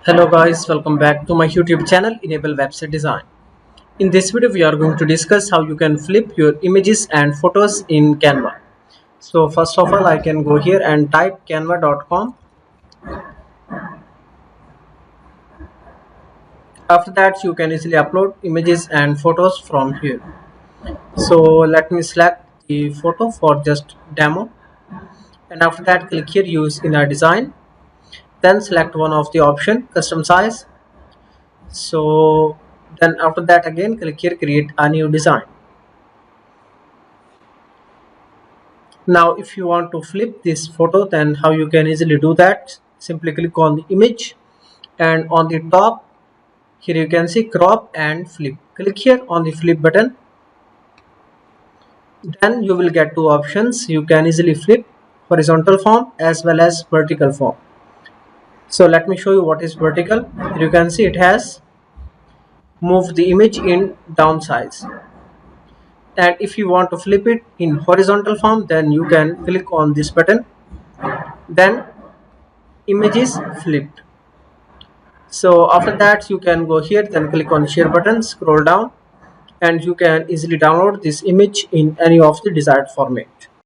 Hello guys, welcome back to my YouTube channel Enable Website Design. In this video we are going to discuss how you can flip your images and photos in Canva. So first of all I can go here and type canva.com. After that you can easily upload images and photos from here. So let me select the photo for just demo, and after that click here use inner design. Then select one of the option custom size. So then after that again click here create a new design. Now if you want to flip this photo, then how you can easily do that, simply click on the image, and on the top here you can see crop and flip. Click here on the flip button. Then you will get two options. You can easily flip horizontal form as well as vertical form. So let me show you what is vertical. Here you can see it has moved the image in down size, and if you want to flip it in horizontal form, then you can click on this button. Then image is flipped. So after that you can go here, then click on share button, scroll down, and you can easily download this image in any of the desired format.